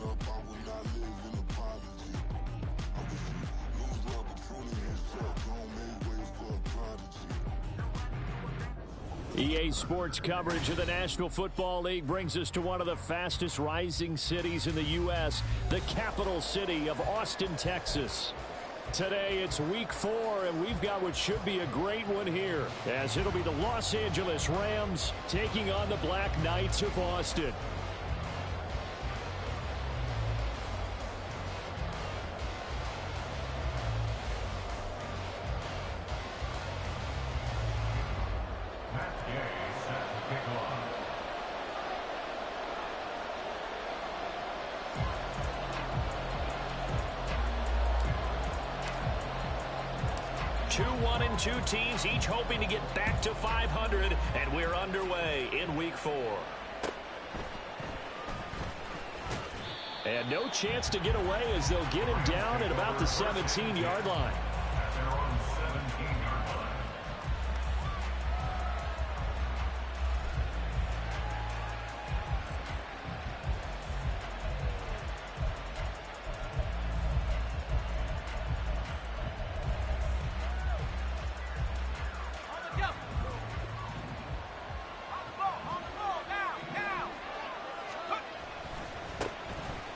up, I will not live in apology. I wish you lose the opportunity and shut. Don't make way for a prodigy. EA Sports coverage of the National Football League brings us to one of the fastest rising cities in the U.S., the capital city of Austin, Texas. Today it's week 4, and we've got what should be a great one here, as it'll be the Los Angeles Rams taking on the Black Knights of Austin. Two teams each hoping to get back to 500, and we're underway in week 4. And no chance to get away as they'll get him down at about the 17-yard line.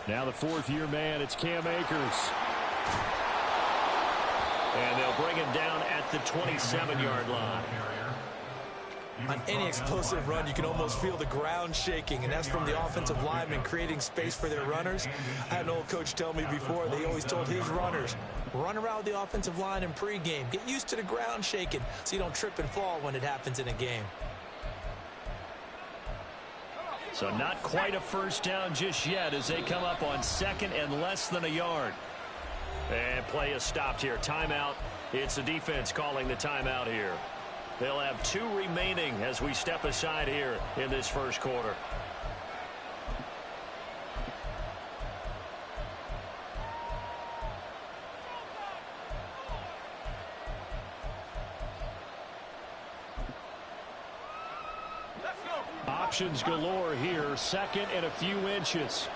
Now the fourth-year man, it's Cam Akers. And they'll bring him down at the 27-yard line. On any explosive run, you can almost feel the ground shaking, and that's from the offensive linemen creating space for their runners. I had an old coach tell me before, they always told his runners, run around the offensive line in pregame. Get used to the ground shaking so you don't trip and fall when it happens in a game. So not quite a first down just yet as they come up on second and less than a yard. And play is stopped here. Timeout. It's the defense calling the timeout here. They'll have 2 remaining as we step aside here in this first quarter. Options galore here. Second and a few inches.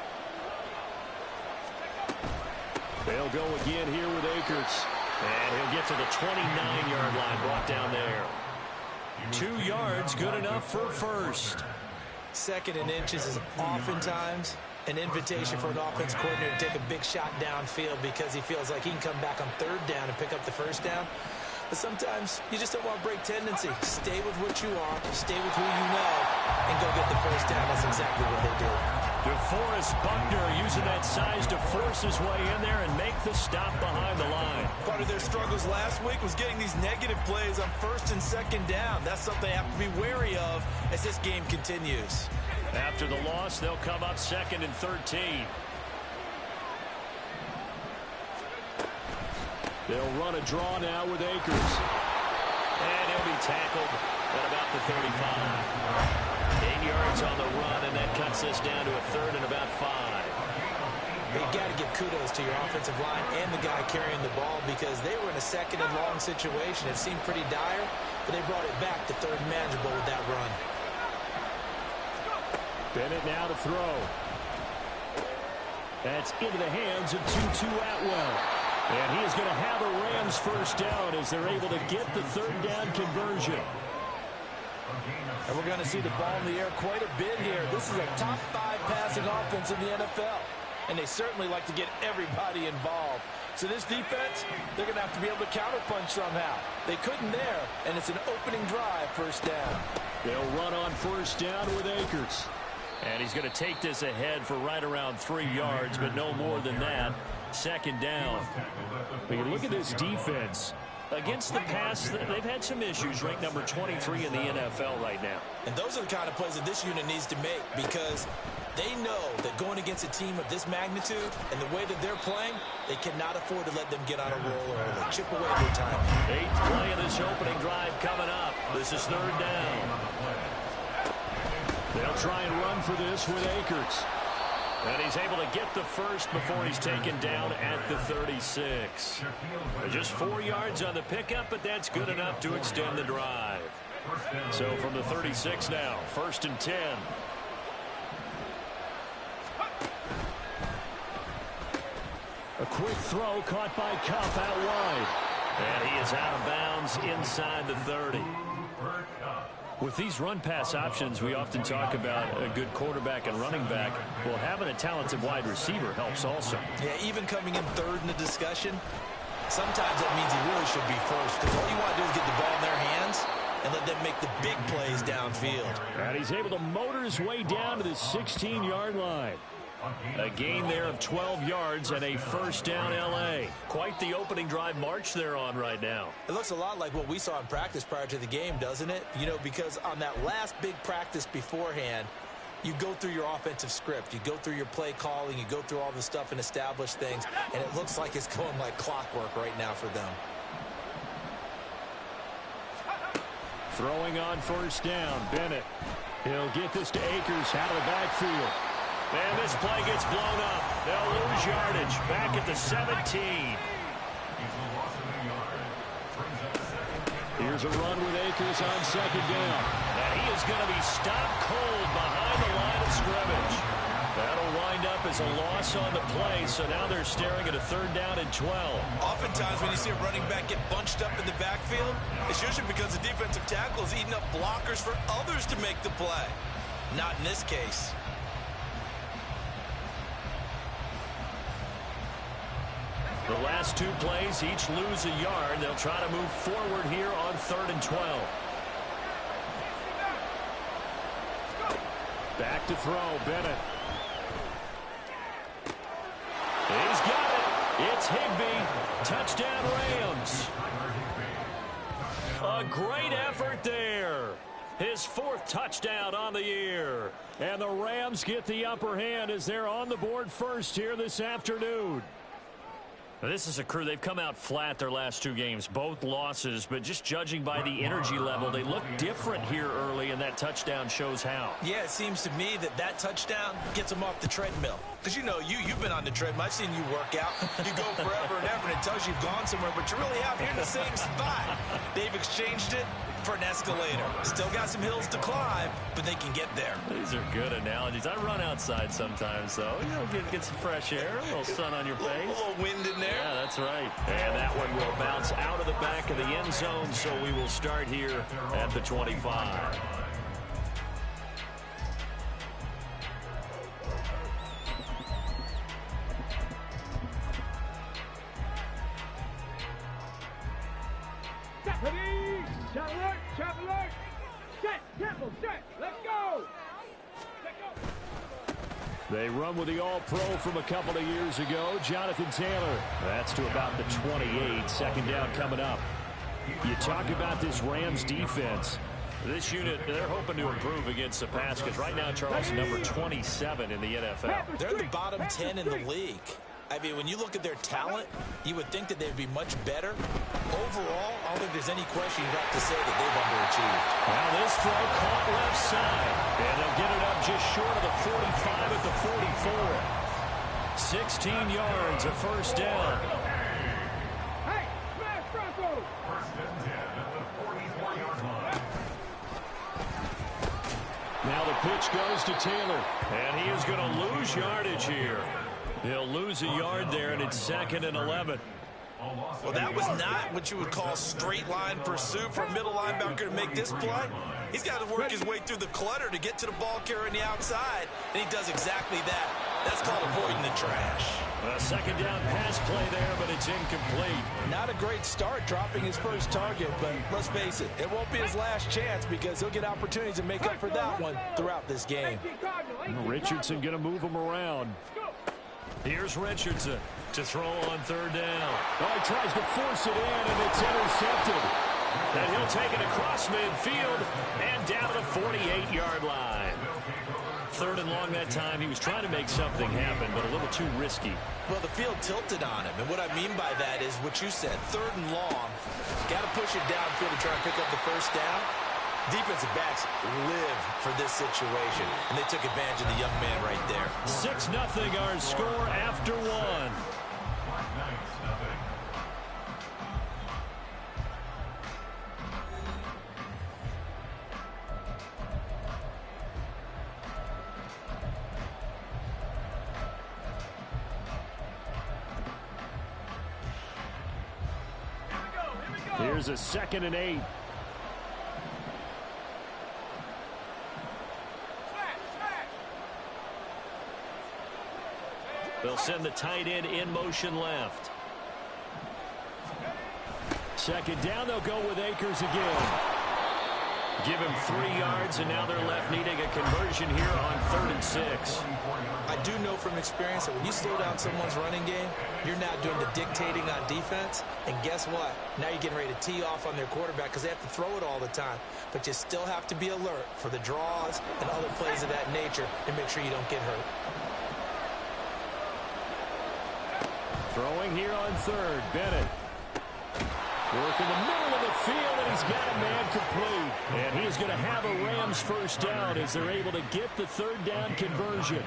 They'll go again here with Akers. And he'll get to the 29-yard line, brought down there. 2 yards, good enough for first. Second and inches is oftentimes an invitation for an offense coordinator to take a big shot downfield because he feels like he can come back on third down and pick up the first down. But sometimes you just don't want to break tendency. Stay with what you are, stay with who you know, and go get the first down. That's exactly what they did. DeForest Buckner using that size to force his way in there and make the stop behind the line. Part of their struggles last week was getting these negative plays on first and second down. That's something they have to be wary of as this game continues. After the loss, they'll come up second and 13. They'll run a draw now with Akers. And he'll be tackled at about the 35. 8 yards on the run, and that cuts us down to a third and about 5. You got to give kudos to your offensive line and the guy carrying the ball because they were in a second and long situation. It seemed pretty dire, but they brought it back to third and manageable with that run. Bennett now to throw. That's into the hands of Tutu Atwell. And he is going to have a Rams first down as they're able to get the third down conversion. And we're going to see the ball in the air quite a bit here. This is a top 5 passing offense in the NFL. And they certainly like to get everybody involved. So this defense, they're going to have to be able to counterpunch somehow. They couldn't there, and it's an opening drive, first down. They'll run on first down with Akers. And he's going to take this ahead for right around 3 yards, but no more than that. Second down. But you look at this defense. Against the pass, they've had some issues, ranked number 23 in the NFL right now. And those are the kind of plays that this unit needs to make because they know that going against a team of this magnitude and the way that they're playing, they cannot afford to let them get on a roll or chip away their time. 8th play of this opening drive coming up. This is third down. They'll try and run for this with Akers. And he's able to get the first before he's taken down at the 36. Just 4 yards on the pickup, but that's good enough to extend the drive. So from the 36 now, 1st and 10. A quick throw caught by Kupp out wide. And he is out of bounds inside the 30. With these run-pass options, we often talk about a good quarterback and running back. Well, having a talented wide receiver helps also. Yeah, even coming in third in the discussion, sometimes that means he really should be first, because all you want to do is get the ball in their hands and let them make the big plays downfield. And he's able to motor his way down to the 16-yard line. A gain there of 12 yards and a first down L.A. Quite the opening drive march they're on right now. It looks a lot like what we saw in practice prior to the game, doesn't it? You know, because on that last big practice beforehand, you go through your offensive script. You go through your play calling. You go through all the stuff and establish things. And it looks like it's going like clockwork right now for them. Throwing on first down, Bennett. He'll get this to Akers out of the backfield. And this play gets blown up. They'll lose yardage back at the 17. Here's a run with Akers on second down. And he is going to be stopped cold behind the line of scrimmage. That'll wind up as a loss on the play, so now they're staring at a third down and 12. Oftentimes when you see a running back get bunched up in the backfield, it's usually because the defensive tackle is eating up blockers for others to make the play. Not in this case. The last two plays each lose a yard. They'll try to move forward here on 3rd and 12. Back to throw, Bennett. He's got it. It's Higbee. Touchdown Rams. A great effort there. His 4th touchdown on the year. And the Rams get the upper hand as they're on the board first here this afternoon. This is a crew. They've come out flat their last 2 games, both losses, but just judging by the energy level, they look different here early, and that touchdown shows how. Yeah, it seems to me that touchdown gets them off the treadmill. Because, you know, you've been on the treadmill. I've seen you work out. You go forever and ever, and it tells you you've gone somewhere, but you really have. You're in the same spot. They've exchanged it for an escalator. Still got some hills to climb, but they can get there. These are good analogies. I run outside sometimes, though. You know, get some fresh air, a little sun on your face. A little wind in there. Yeah, that's right. And that one will bounce out of the back of the end zone, so we will start here at the 25. Trap alert! Set, tempo, set, let's go! They run with the All-Pro from a couple of years ago, Jonathan Taylor. That's to about the 28, second down coming up. You talk about this Rams defense. This unit, they're hoping to improve against the pass, because right now, Charles, number 27 in the NFL. They're the bottom 10 in the league. I mean, when you look at their talent, you would think that they'd be much better. Overall, I don't think there's any question you'd have to say that they've underachieved. Now this throw caught left side. And they'll get it up just short of the 45 at the 44. 16 yards, a first down. Hey, smash Broncos! Now the pitch goes to Taylor. And he is going to lose yardage here. He'll lose a yard there, and it's 2nd and 11. Well, that was not what you would call straight line pursuit for a middle linebacker to make this play. He's got to work his way through the clutter to get to the ball carrier on the outside, and he does exactly that. That's called avoiding the trash. A second down pass play there, but it's incomplete. Not a great start dropping his first target, but let's face it, it won't be his last chance because he'll get opportunities to make up for that one throughout this game. Richardson going to move him around. Here's Richardson to throw on 3rd down. Oh, he tries to force it in, and it's intercepted. And he'll take it across midfield and down to the 48-yard line. 3rd and long that time. He was trying to make something happen, but a little too risky. Well, the field tilted on him, and what I mean by that is what you said, 3rd and long. Got to push it downfield to try and pick up the first down. Defensive backs live for this situation, and they took advantage of the young man right there. 6-0 our score after 1. Here's a 2nd and 8. They'll send the tight end in motion left. 2nd down, they'll go with Akers again. Give him 3 yards, and now they're left needing a conversion here on 3rd and 6. I do know from experience that when you slow down someone's running game, you're now doing the dictating on defense. And guess what? Now you're getting ready to tee off on their quarterback because they have to throw it all the time. But you still have to be alert for the draws and other plays of that nature and make sure you don't get hurt. Throwing here on 3rd, Bennett. Work in the middle of the field, and he's got a man complete. And he's going to have a Rams 1st down as they're able to get the 3rd down conversion.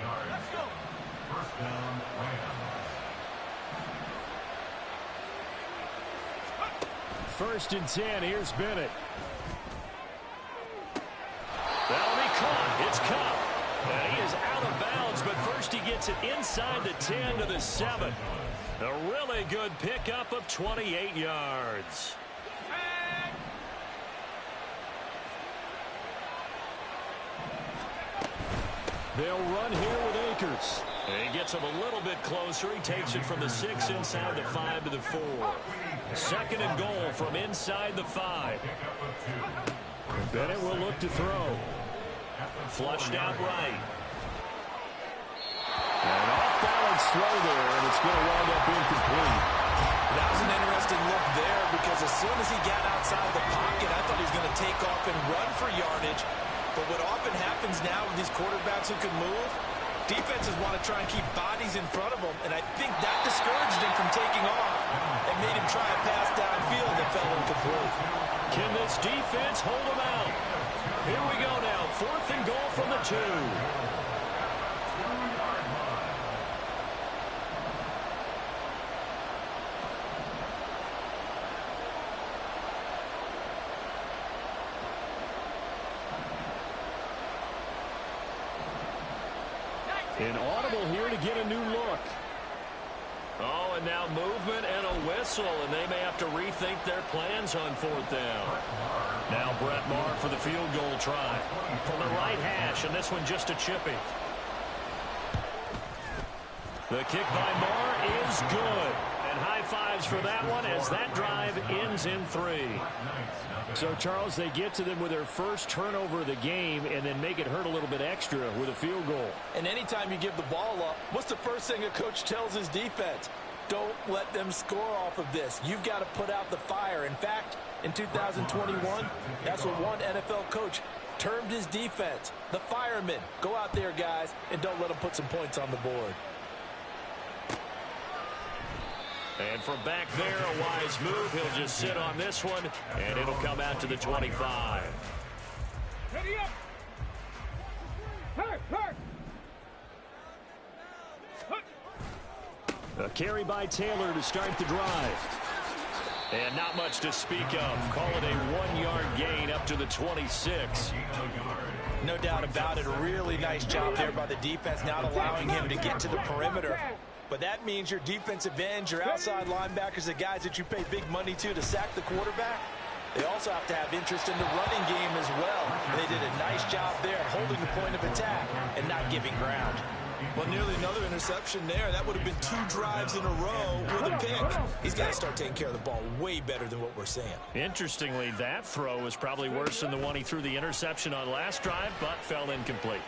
First and 10, here's Bennett. That'll be caught. It's Kupp. And he is out of bounds, but first he gets it inside the 10 to the 7. A really good pickup of 28 yards. They'll run here with Akers. And he gets him a little bit closer. He takes it from the 6 inside the 5 to the 4. 2nd and goal from inside the 5. Bennett will look to throw. Flushed out right. And off-balance throw there, and it's going to wind up incomplete. That was an interesting look there because as soon as he got outside the pocket, I thought he was going to take off and run for yardage. But what often happens now with these quarterbacks who can move, defenses want to try and keep bodies in front of them, and I think that discouraged him from taking off and made him try a pass downfield that fell incomplete. Can this defense hold him out? Here we go now, 4th and goal from the 2. An audible here to get a new look. Oh, and now movement and a whistle, and they may have to rethink their plans on 4th down. Now Brett Maher for the field goal try. From the right hash, and this one just a chippy. The kick by Maher is good. And high fives for that one as that drive ends in 3. So, Charles, they get to them with their first turnover of the game and then make it hurt a little bit extra with a field goal. And anytime you give the ball up, what's the first thing a coach tells his defense? Don't let them score off of this. You've got to put out the fire. In fact, in 2021, that's what one NFL coach termed his defense, the firemen. Go out there, guys, and don't let them put some points on the board. And from back there, a wise move. He'll just sit on this one, and it'll come out to the 25. Ready up. Hurt. A carry by Taylor to start the drive. And not much to speak of. Call it a 1-yard gain up to the 26. No doubt about it. A really nice job there by the defense, not allowing him to get to the perimeter. But that means your defensive ends, your outside linebackers, the guys that you pay big money to sack the quarterback, they also have to have interest in the running game as well. And they did a nice job there holding the point of attack and not giving ground. Well, nearly another interception there. That would have been 2 drives in a row with a pick. He's got to start taking care of the ball way better than what we're seeing. Interestingly, that throw was probably worse than the one he threw the interception on last drive, but fell incomplete.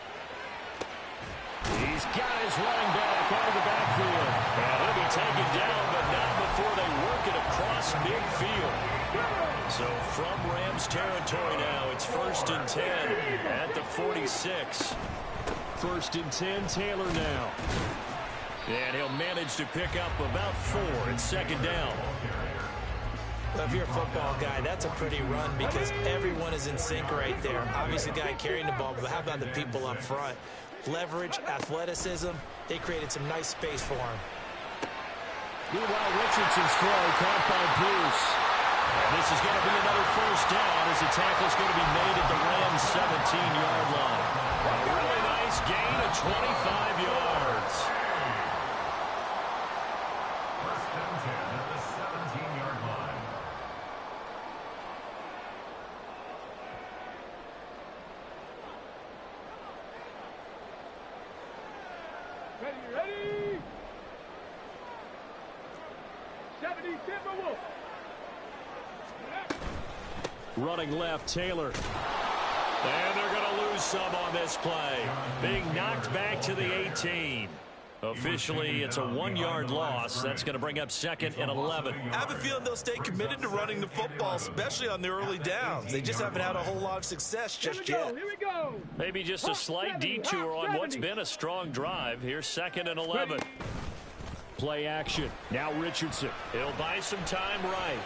He's got his running back out of the backfield. And he'll be taken down, but not before they work it across midfield. So from Rams territory now, it's 1st and 10 at the 46. 1st and 10, Taylor now. And he'll manage to pick up about 4. It's 2nd down. Well, if you're a football guy, that's a pretty run because everyone is in sync right there. Obviously, the guy carrying the ball, but how about the people up front? Leverage, athleticism, they created some nice space for him. Meanwhile, Richardson's throw caught by Bruce. And this is going to be another 1st down as the tackle's going to be made at the Rams' 17-yard line. A really nice gain of 25 yards. 1st and 10 at the 17-yard line. Ready. 70 Timberwolves. Running left, Taylor. And they're going to lose some on this play. Being knocked back to the 18. Officially, it's a 1-yard loss. That's going to bring up second and 11. I have a feeling they'll stay committed to running the football, especially on the early downs. They just haven't had a whole lot of success just yet. Here we go. Maybe just a slight detour on what's been a strong drive. Here's second and 11. Play action. Now Richardson. He'll buy some time right.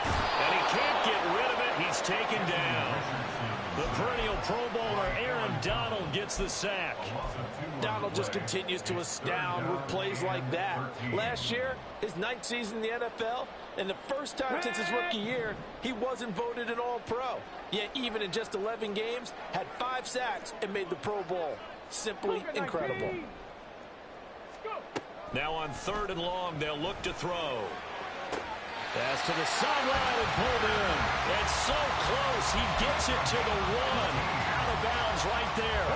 And he can't get rid of it. He's taken down. The perennial Pro Bowler Aaron Donald gets the sack. Donald just continues to astound with plays like that. Last year, his 9th season in the NFL, and the first time since his rookie year, he wasn't voted an All-Pro. Yet even in just 11 games, had 5 sacks and made the Pro Bowl. Simply incredible. Now on 3rd and long, they'll look to throw. Pass to the sideline and pulled in. And so close, he gets it to the 1. Out of bounds right there.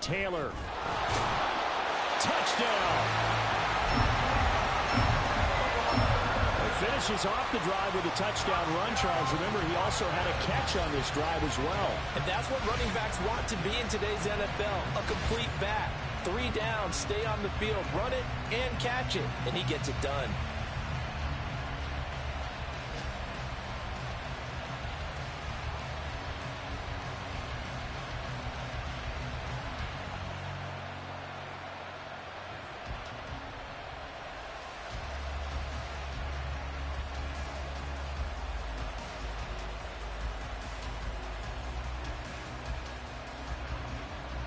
Taylor. Touchdown. He finishes off the drive with a touchdown run, Charles. Remember, he also had a catch on this drive as well. And that's what running backs want to be in today's NFL, a complete back. 3 downs, stay on the field, run it, and catch it, and he gets it done.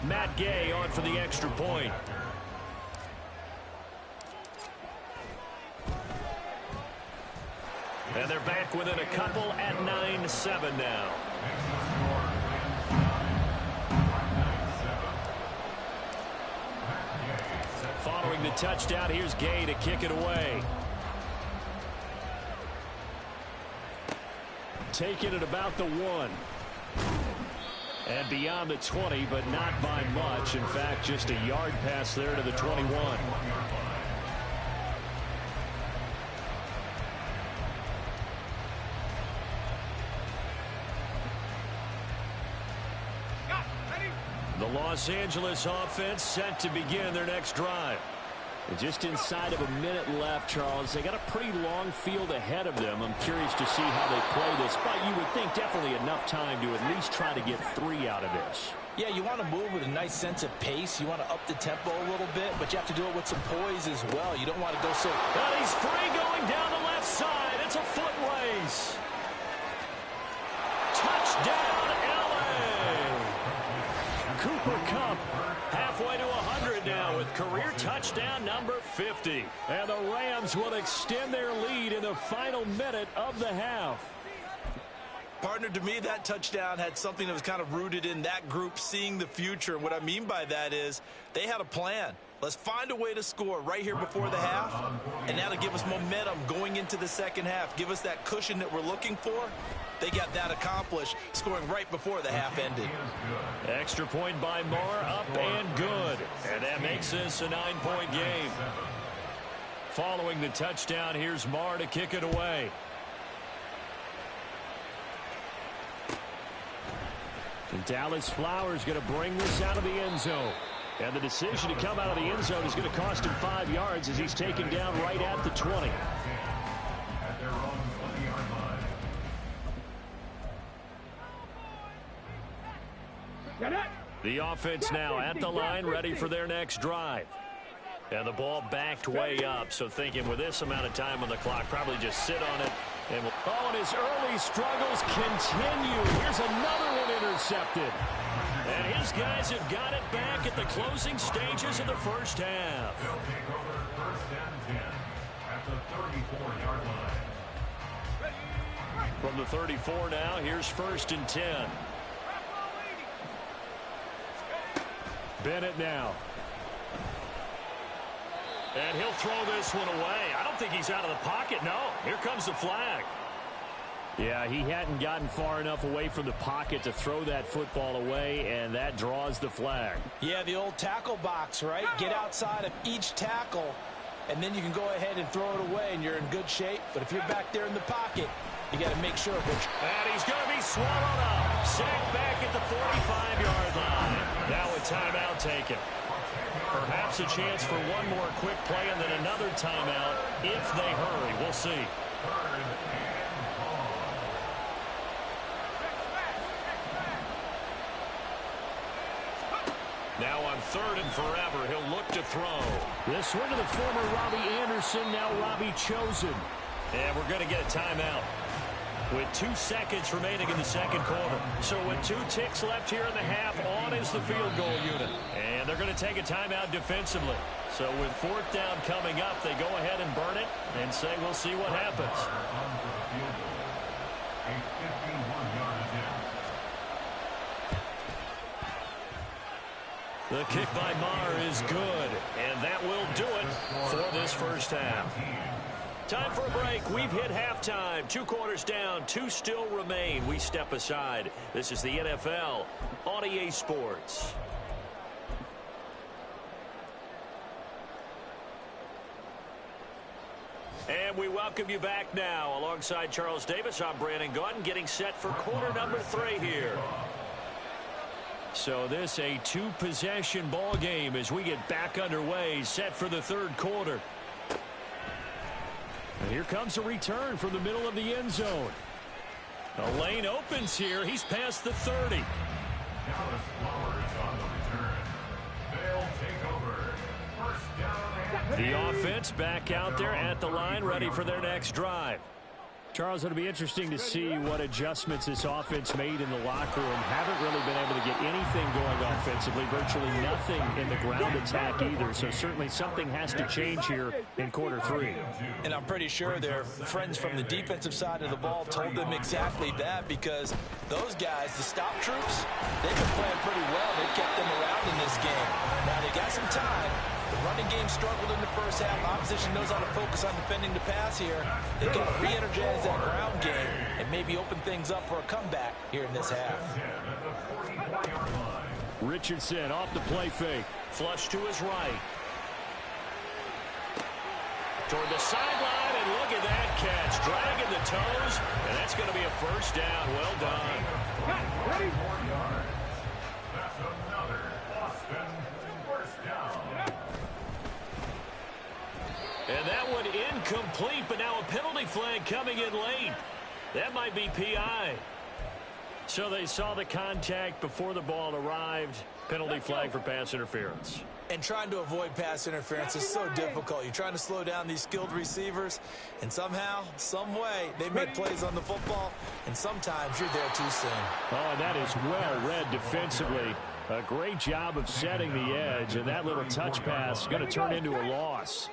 Matt Gay on for the extra point. And they're back within a couple at 9-7 now. Following the touchdown, here's Gay to kick it away. Taking it about the 1. And beyond the 20, but not by much. In fact, just a yard pass there to the 21. The Los Angeles offense set to begin their next drive. Just inside of a minute left, Charles. They got a pretty long field ahead of them. I'm curious to see how they play this, but you would think definitely enough time to at least try to get 3 out of this. Yeah, you want to move with a nice sense of pace. You want to up the tempo a little bit, but you have to do it with some poise as well. You don't want to go so... And he's free going down the left side. It's a foot race. Touchdown, L.A. Cooper Kupp halfway to 100 now with career touchdown number 50. And the Rams will extend their lead in the final minute of the half. Partner, to me, that touchdown had something that was kind of rooted in that group seeing the future. And what I mean by that is they had a plan. Let's find a way to score right here before the half, and that'll give us momentum going into the second half. Give us that cushion that we're looking for. They got that accomplished, scoring right before the half ended. Extra point by Marr, up and good. And that makes this a 9-point game. Following the touchdown, here's Marr to kick it away. And Dallas Flowers going to bring this out of the end zone. And the decision to come out of the end zone is going to cost him 5 yards as he's taken down right at the 20. The offense now at the line, ready for their next drive. And the ball backed way up, so thinking with this amount of time on the clock, probably just sit on it. And his early struggles continue. Here's another one intercepted. And his guys have got it back at the closing stages of the first half. They'll take over first and 10 at the 34-yard line. From the 34 now, here's first and 10. Bennett now. And he'll throw this one away. I don't think he's out of the pocket. No, here comes the flag. Yeah, he hadn't gotten far enough away from the pocket to throw that football away, and that draws the flag. Yeah, the old tackle box, right? Get outside of each tackle, and then you can go ahead and throw it away, and you're in good shape. But if you're back there in the pocket, you got to make sure. And he's going to be swallowed up. Sacked back at the 45-yard line. Now a timeout taken. Perhaps a chance for one more quick play and then another timeout if they hurry. We'll see. Now on 3rd and forever, he'll look to throw. This one to the former Robbie Anderson, now Robbie Chosen. And we're going to get a timeout with 2 seconds remaining in the second quarter. So with 2 ticks left here in the half, on is the field goal unit. And they're going to take a timeout defensively. So with 4th down coming up, they go ahead and burn it and say we'll see what happens. The kick by Maher is good, and that will do it for this first half. Time for a break. We've hit halftime. 2 quarters down, 2 still remain. We step aside. This is the NFL on EA Sports. And we welcome you back now. Alongside Charles Davis, I'm Brandon Gaudin, getting set for quarter number 3 here. So this a 2-possession ball game as we get back underway, set for the 3rd quarter. And here comes a return from the middle of the end zone. The lane opens here. He's past the 30. Dallas Flowers on the return. They'll take over. First down. The offense back out there at the line, ready for their next drive. Charles, it'll be interesting to see what adjustments this offense made in the locker room. Haven't really been able to get anything going offensively, virtually nothing in the ground attack either. So certainly something has to change here in quarter 3. And I'm pretty sure their friends from the defensive side of the ball told them exactly that, because those guys, the stop troops, they've been playing pretty well. They've kept them around in this game. Now they got some time. The running game struggled in the first half. Opposition knows how to focus on defending the pass here. They've got to re-energize that ground game and maybe open things up for a comeback here in this half. Richardson off the play fake. Flush to his right. Toward the sideline, and look at that catch. Dragging the toes, and that's going to be a first down. Well done. Ready? That's another Boston first down. And that one incomplete, but now a penalty flag coming in late. That might be PI. So they saw the contact before the ball arrived. Penalty flag for pass interference. And trying to avoid pass interference is so difficult. You're trying to slow down these skilled receivers, and somehow, some way, they make plays on the football, and sometimes you're there too soon. Oh, and that is well read defensively. A great job of setting the edge, and that little touch pass is going to turn into a loss.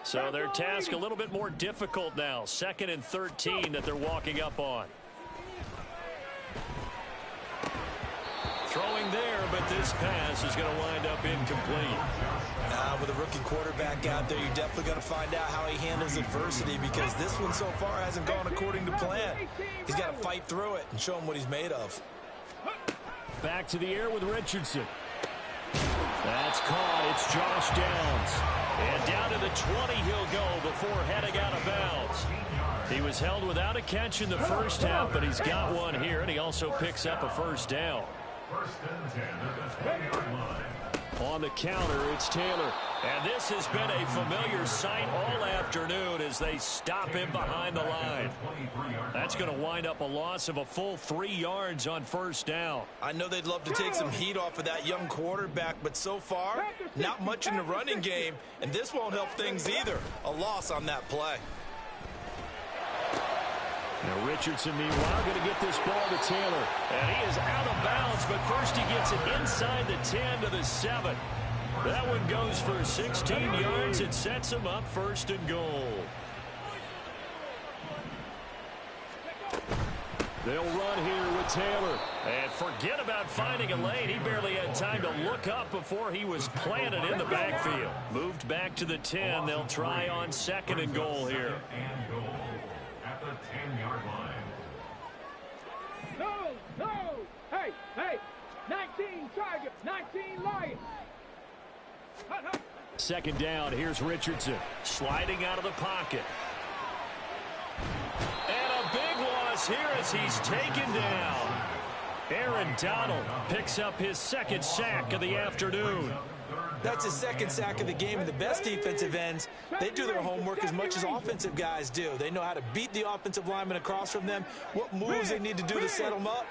So their task a little bit more difficult now. 2nd and 13 that they're walking up on. Throwing there, but this pass is going to wind up incomplete. With a rookie quarterback out there, you're definitely going to find out how he handles adversity, because this one so far hasn't gone according to plan. He's got to fight through it and show him what he's made of. Back to the air with Richardson. That's caught. It's Josh Downs. And down to the 20 he'll go before heading out of bounds. He was held without a catch in the first half, but he's got one here, and he also picks up a first down. First and 10 at the 20-yard line. On the counter, it's Taylor. And this has been a familiar sight all afternoon as they stop him behind the line. That's going to wind up a loss of a full 3 yards on first down. I know they'd love to take some heat off of that young quarterback, but so far, not much in the running game, and this won't help things either. A loss on that play. Now Richardson, meanwhile, going to get this ball to Taylor. And he is out of bounds, but first he gets it inside the 10 to the 7. That one goes for 16 yards. It sets him up 1st and goal. They'll run here with Taylor. And forget about finding a lane. He barely had time to look up before he was planted in the backfield. Moved back to the 10. They'll try on 2nd and goal here. At the 10-yard line. second down. Here's Richardson sliding out of the pocket. And a big loss here as he's taken down. Aaron Donald picks up his second sack of the afternoon. That's his second sack of the game, and the best defensive ends, they do their homework as much as offensive guys do. They know how to beat the offensive lineman across from them, what moves they need to do to set them up.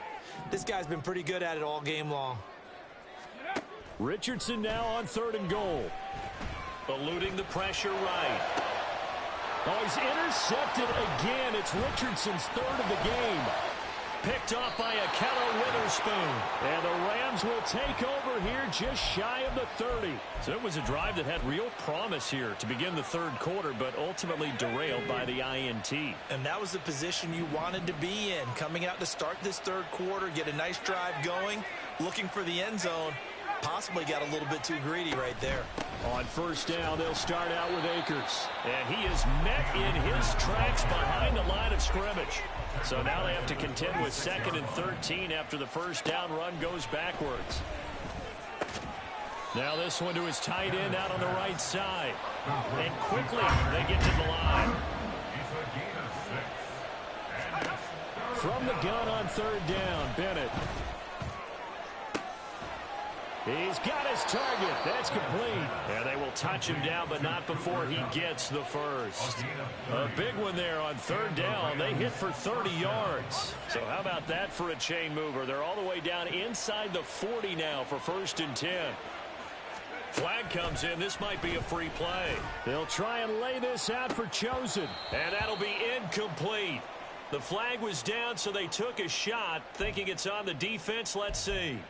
This guy's been pretty good at it all game long. Richardson now on 3rd and goal. Eluding the pressure right. Oh, he's intercepted again. It's Richardson's 3rd of the game. Picked off by Ahkello Witherspoon. And the Rams will take over here just shy of the 30. So it was a drive that had real promise here to begin the 3rd quarter, but ultimately derailed by the INT. And that was the position you wanted to be in. Coming out to start this 3rd quarter, get a nice drive going, looking for the end zone. Possibly got a little bit too greedy right there. On 1st down, they'll start out with Akers. And he is met in his tracks behind the line of scrimmage. So now they have to contend with 2nd and 13 after the 1st down run goes backwards. Now this one to his tight end out on the right side. And quickly they get to the line. From the gun on 3rd down, Bennett. He's got his target. That's complete. And they will touch him down, but not before he gets the first. A big one there on 3rd down. They hit for 30 yards. So how about that for a chain mover? They're all the way down inside the 40 now for 1st and 10. Flag comes in. This might be a free play. They'll try and lay this out for Chosen. And that'll be incomplete. The flag was down, so they took a shot, thinking it's on the defense. Let's see.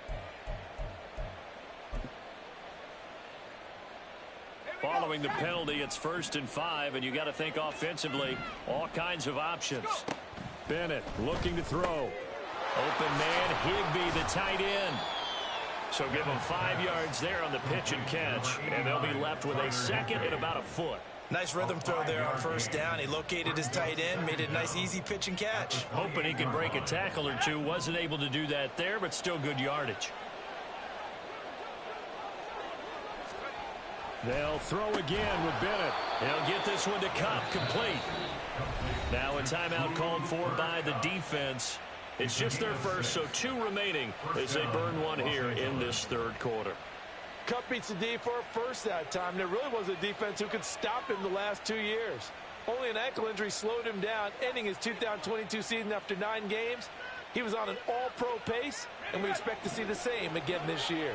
Following the penalty, it's 1st and 5, and you got to think offensively, all kinds of options. Bennett looking to throw. Open man, Higbee, the tight end. So give him 5 yards there on the pitch and catch, and they'll be left with a 2nd and about a foot. Nice rhythm throw there on 1st down. He located his tight end, made it a nice easy pitch and catch. Hoping he could break a tackle or two. Wasn't able to do that there, but still good yardage. They'll throw again with Bennett. They'll get this one to Kupp, complete. Now a timeout called for by the defense. It's just their first, so 2 remaining as they burn one here in this 3rd quarter. Kupp beats the D for a first that time. There really was a defense who could stop him the last 2 years. Only an ankle injury slowed him down, ending his 2022 season after 9 games. He was on an all-pro pace, and we expect to see the same again this year.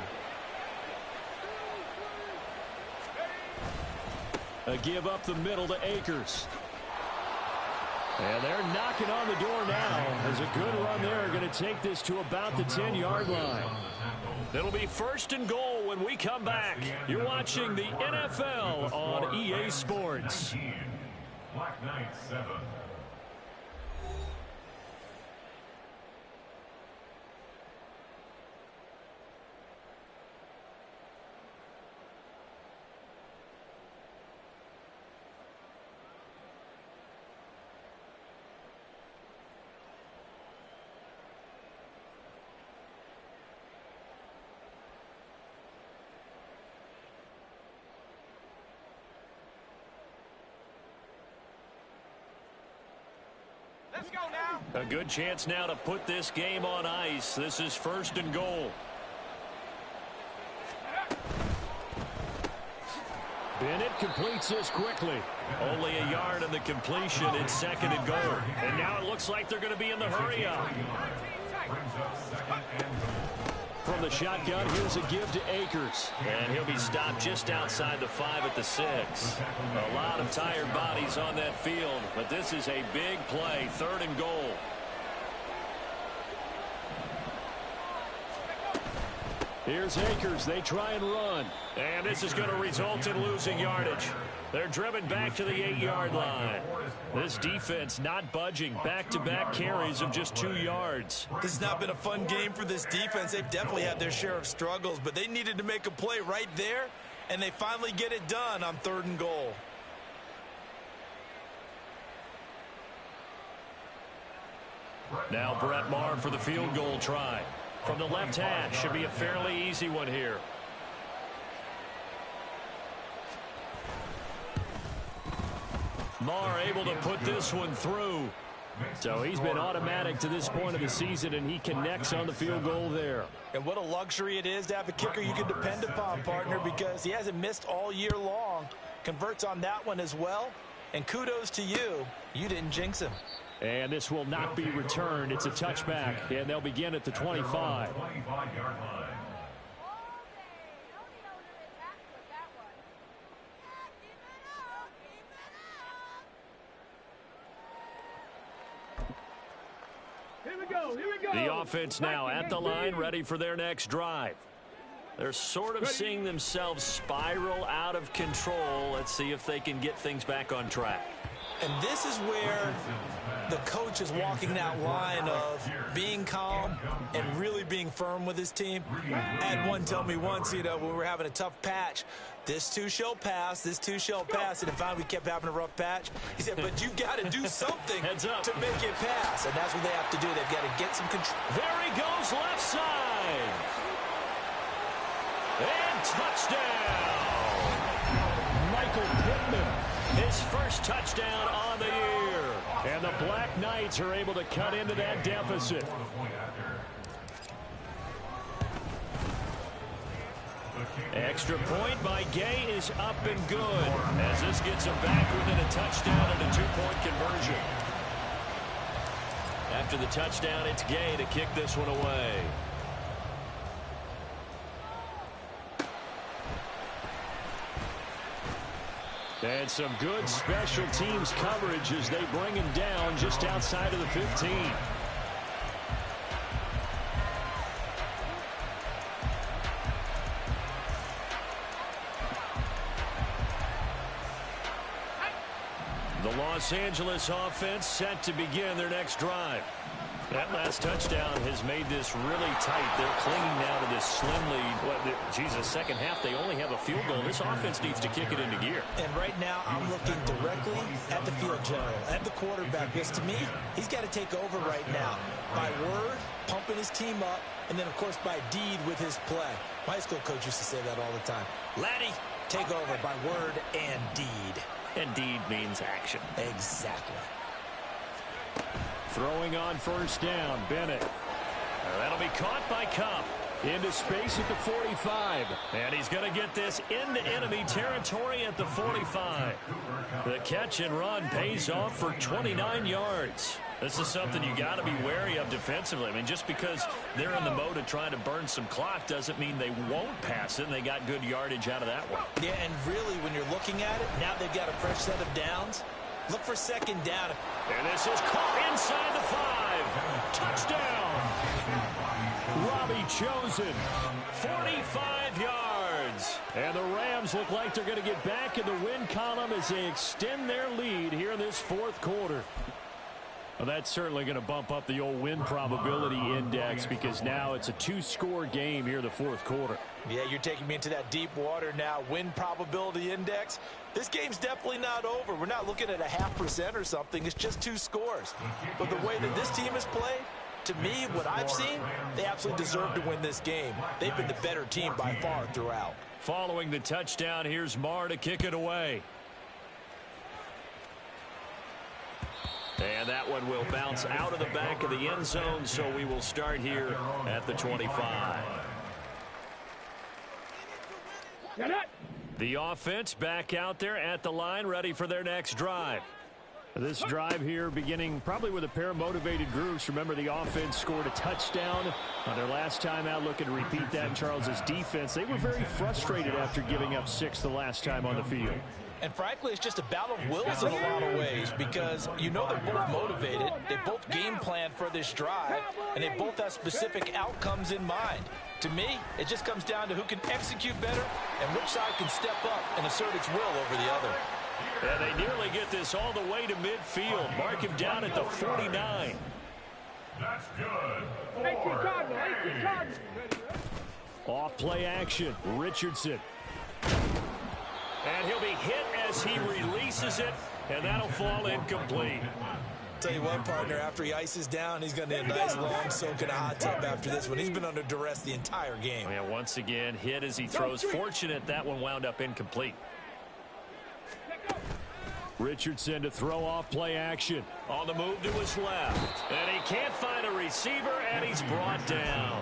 A give up the middle to Akers. And they're knocking on the door now. As a good run there, going to take this to about the 10-yard line. It'll be 1st and goal when we come back. You're watching the NFL on EA Sports. Black Knight 7. Let's go now. A good chance now to put this game on ice. This is 1st and goal. Bennett completes this quickly. Only a yard on the completion. It's 2nd and goal. And now it looks like they're going to be in the hurry up. From the shotgun, here's a give to Akers. And he'll be stopped just outside the 5 at the 6. A lot of tired bodies on that field, but this is a big play. 3rd and goal. Here's Akers. They try and run. And this is going to result in losing yardage. They're driven back to the 8-yard line. This defense not budging. Back-to-back carries of just 2 yards. This has not been a fun game for this defense. They've definitely had their share of struggles, but they needed to make a play right there, and they finally get it done on 3rd and goal. Now Brett Maher for the field goal try. From the left hash, should be a fairly easy one here. Marr able to put this one through. So he's been automatic to this point of the season, and he connects on the field goal there. And what a luxury it is to have a kicker you can depend upon, partner, because he hasn't missed all year long. Converts on that one as well. And kudos to you. You didn't jinx him. And this will not be returned. It's a touchback, and they'll begin at the 25. 25-yard line. Here we go. The offense now at the line, ready for their next drive. They're sort of seeing themselves spiral out of control. Let's see if they can get things back on track. And this is where the coach is walking that line of being calm and really being firm with his team. I had one tell me once, when we were having a tough patch, this too shall pass, this too shall pass. And finally we kept having a rough patch. He said, but you got to do something to make it pass. And that's what they have to do. They've got to get some control. There he goes, left side. And touchdown. Michael Pittman, his first touchdown on the year. And the Black Knights are able to cut into that deficit. Extra point by Gay is up and good, as this gets them back within a touchdown and a two-point conversion. After the touchdown, it's Gay to kick this one away. And some good special teams coverage as they bring him down just outside of the 15. The Los Angeles offense set to begin their next drive. That last touchdown has made this really tight. They're clinging now to this slim lead. Second half, they only have a field goal. This offense needs to kick it into gear. And right now, I'm looking directly at the field general, at the quarterback. Because to me, he's got to take over right now. By word, pumping his team up, and then, of course, by deed with his play. My high school coach used to say that all the time. Laddie, take over by word and deed. And deed means action. Exactly. Throwing on first down, Bennett. That'll be caught by Cup. Into space at the 45. And he's going to get this into enemy territory at the 45. The catch and run pays off for 29 yards. This is something you got to be wary of defensively. I mean, just because they're in the mode of trying to burn some clock doesn't mean they won't pass it, and they got good yardage out of that one. Yeah, and really, when you're looking at it, now they've got a fresh set of downs. Look for second down. And this is caught inside the 5. Touchdown. Robbie Chosen. 45 yards. And the Rams look like they're going to get back in the win column as they extend their lead here in this fourth quarter. Well, that's certainly going to bump up the old win probability index because now it's a 2-score game here in the fourth quarter. Yeah, you're taking me into that deep water now. Win probability index. This game's definitely not over. We're not looking at a 0.5% or something. It's just 2 scores. But the way that this team has played, to me, what I've seen, they absolutely deserve to win this game. They've been the better team by far throughout. Following the touchdown, here's Marr to kick it away. And that one will bounce out of the back of the end zone, so we will start here at the 25. The offense back out there at the line, ready for their next drive. This drive here beginning probably with a pair of motivated groups. Remember, the offense scored a touchdown on their last time out. Looking to repeat that in Charles's defense. They were very frustrated after giving up 6 the last time on the field. And frankly, it's just a battle of wills in a lot of ways because they're both motivated. They both game plan for this drive, and they both have specific outcomes in mind. To me, it just comes down to who can execute better and which side can step up and assert its will over the other. And they nearly get this all the way to midfield. Mark him down at the 49. That's good. 18 Cardinal, 18 Cardinal. Off play action, Richardson. And he'll be hit as he releases it, and that'll fall incomplete. Tell you what, partner, after he ices down, he's going to need a nice long soak in a hot tub after this one. He's been under duress the entire game. Yeah, once again, hit as he throws. Fortunate that one wound up incomplete. Richardson to throw off play action. On the move to his left. And he can't find a receiver, and he's brought down.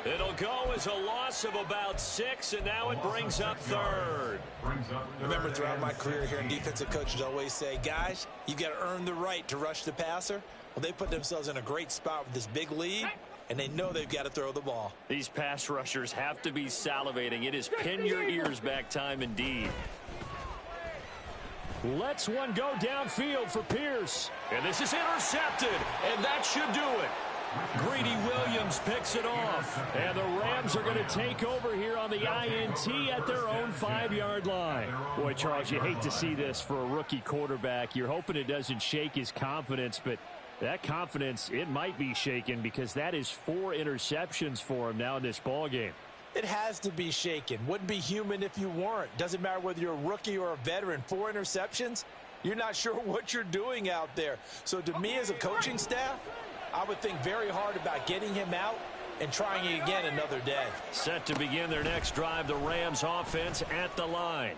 It'll go as a loss of about 6, and now it brings up third. Remember, throughout my career here in defensive coaches always say, guys, you got to earn the right to rush the passer. Well, they put themselves in a great spot with this big lead, and they know they've got to throw the ball. These pass rushers have to be salivating. It is pin your ears back time indeed. Lets one go downfield for Pierce. And this is intercepted, and that should do it. Greedy Williams picks it off. And the Rams are going to take over here on the INT at their own 5-yard line. Boy, Charles, you hate to see this for a rookie quarterback. You're hoping it doesn't shake his confidence, but that confidence, it might be shaken because that is 4 interceptions for him now in this ballgame. It has to be shaken. Wouldn't be human if you weren't. Doesn't matter whether you're a rookie or a veteran. 4 interceptions, you're not sure what you're doing out there. So to me as a coaching staff, I would think very hard about getting him out and trying it again another day. Set to begin their next drive, the Rams offense at the line.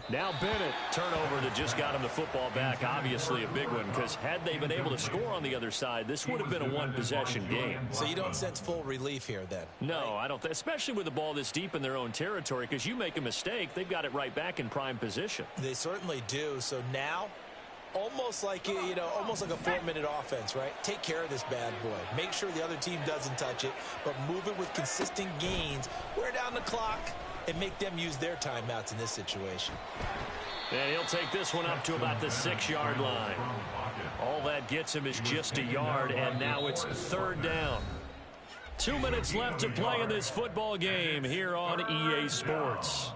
Now Bennett, turnover that just got him the football back. Obviously a big one because had they been able to score on the other side, this would have been a one-possession game. So you don't sense full relief here then? No, I don't. Especially with the ball this deep in their own territory, because you make a mistake, they've got it right back in prime position. They certainly do. So now, almost like a 4-minute offense, right? Take care of this bad boy. Make sure the other team doesn't touch it, but move it with consistent gains. Wear down the clock and make them use their timeouts in this situation. And he'll take this one up to about the 6-yard line. All that gets him is just a yard, and now it's 3rd down. 2 minutes left to play in this football game here on EA Sports.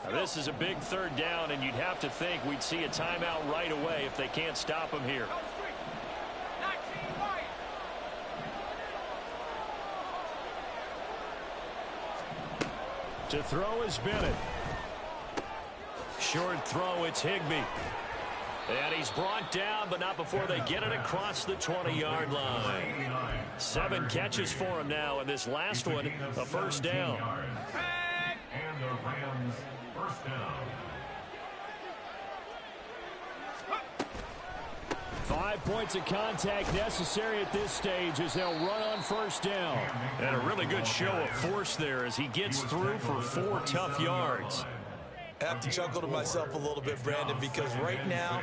Now, this is a big 3rd down, and you'd have to think we'd see a timeout right away if they can't stop him here. To throw is Bennett. Short throw, it's Higbee. And he's brought down, but not before they get it across the 20-yard line. 7 catches for him now, and this last one, a 1st down. And the Rams, 1st down. 5 points of contact necessary at this stage as they'll run on 1st down. And a really good show of force there as he gets through for 4 tough yards. I have to chuckle to myself a little bit, Brandon, because right now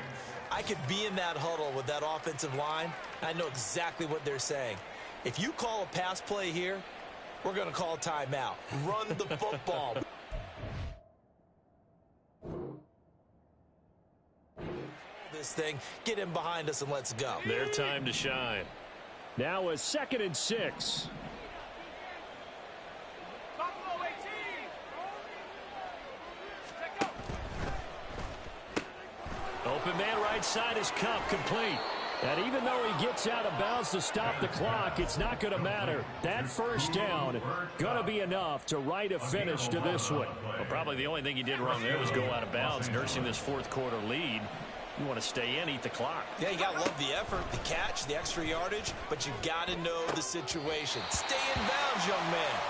I could be in that huddle with that offensive line. I know exactly what they're saying. If you call a pass play here, we're going to call timeout. Run the football. This thing, get him behind us and let's go. Their time to shine. Now a 2nd and 6. Open man right side is Kupp, complete. And even though he gets out of bounds to stop the clock, it's not going to matter. That 1st down going to be enough to write a finish to this one. Well, probably the only thing he did wrong there was go out of bounds, nursing this 4th quarter lead. You want to stay in, eat the clock. Yeah, you got to love the effort, the catch, the extra yardage, but you got to know the situation. Stay in bounds, young man.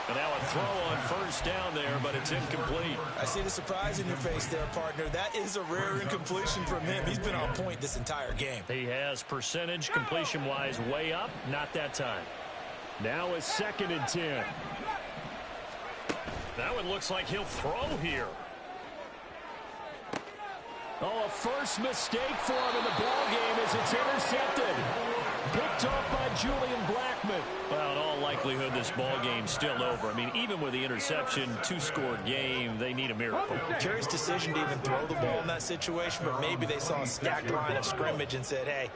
And now a throw on 1st down there, but it's incomplete. I see the surprise in your face there, partner. That is a rare incompletion from him. He's been on point this entire game. He has percentage completion-wise way up, not that time. Now a 2nd and 10. That one looks like he'll throw here. Oh, a first mistake for him in the ballgame as it's intercepted. Picked off by Julian Blackmon. Well, in all likelihood, this ballgame's still over. I mean, even with the interception, 2-score game, they need a miracle. Curious decision to even throw the ball in that situation, but maybe they saw a stacked line of scrimmage and said, hey,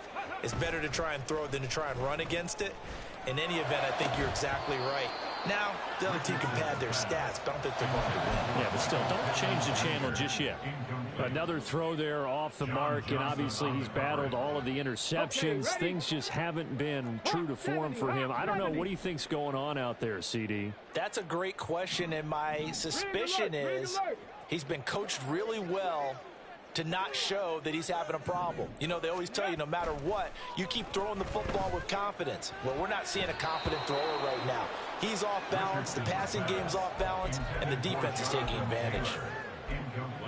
it's better to try and throw than to try and run against it. In any event, I think you're exactly right. Now, the other team can pad their stats, but I don't think they're going to win. Yeah, but still, don't change the channel just yet. Another throw there off the mark, and obviously he's battled all of the interceptions. Things just haven't been true to form for him. I don't know. What do you think's going on out there, CD? That's a great question, and my suspicion is He's been coached really well to not show that he's having a problem. You know, they always tell you no matter what, you keep throwing the football with confidence. Well, we're not seeing a confident thrower right now. He's off balance, the passing game's off balance, and the defense is taking advantage.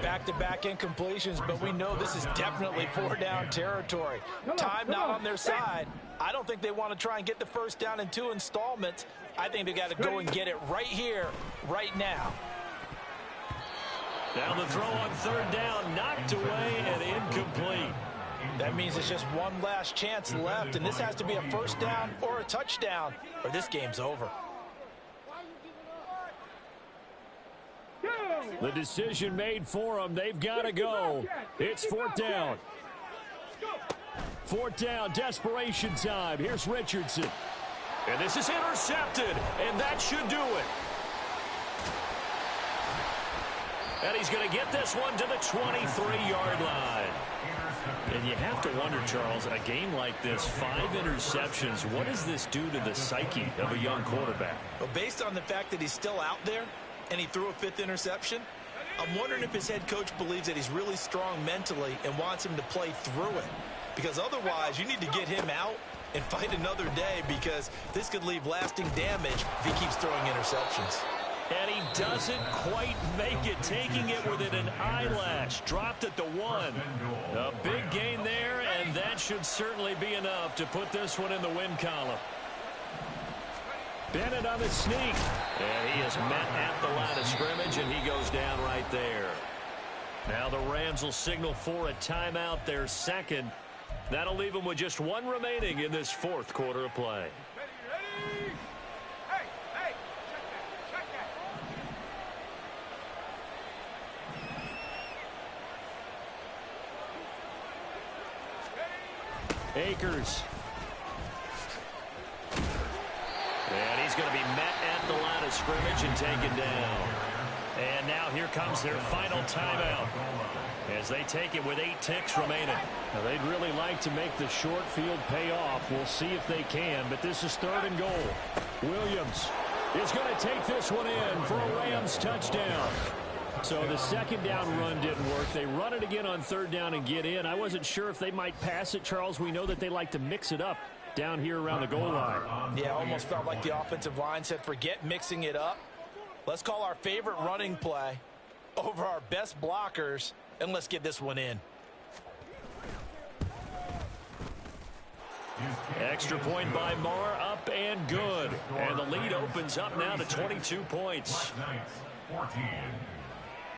Back-to-back incompletions, but we know this is definitely 4-down territory. Time not on their side. I don't think they want to try and get the first down in 2 installments. I think they got to go and get it right here, right now. Down the throw on 3rd down, knocked away and incomplete. That means it's just one last chance left, and this has to be a first down or a touchdown, or this game's over. The decision made for them. They've got to go. It's 4th down. 4th down, desperation time. Here's Richardson. And this is intercepted, and that should do it. And he's going to get this one to the 23-yard line. And you have to wonder, Charles, in a game like this, 5 interceptions, what does this do to the psyche of a young quarterback? Well, based on the fact that he's still out there and he threw a 5th interception, I'm wondering if his head coach believes that he's really strong mentally and wants him to play through it. Because otherwise, you need to get him out and fight another day, because this could leave lasting damage if he keeps throwing interceptions. And he doesn't quite make it, taking it within an eyelash. Dropped at the 1. A big gain there, and that should certainly be enough to put this one in the win column. Bennett on the sneak. And he is met at the line of scrimmage, and he goes down right there. Now the Rams will signal for a timeout, their 2nd. That'll leave them with just 1 remaining in this 4th quarter of play. Ready? Hey, check that. Akers. And he's going to be met at the line of scrimmage and taken down. And now here comes their final timeout as they take it with 8 ticks remaining. Now, they'd really like to make the short field pay off. We'll see if they can, but this is 3rd and goal. Williams is going to take this one in for a Rams touchdown. So the 2nd down run didn't work. They run it again on 3rd down and get in. I wasn't sure if they might pass it, Charles. We know that they like to mix it up down here around the goal line. Yeah, almost felt like the offensive line said, forget mixing it up. Let's call our favorite running play over our best blockers, and let's get this one in. Extra point by Marr, up and good. And the lead opens up now to 22 points. 14.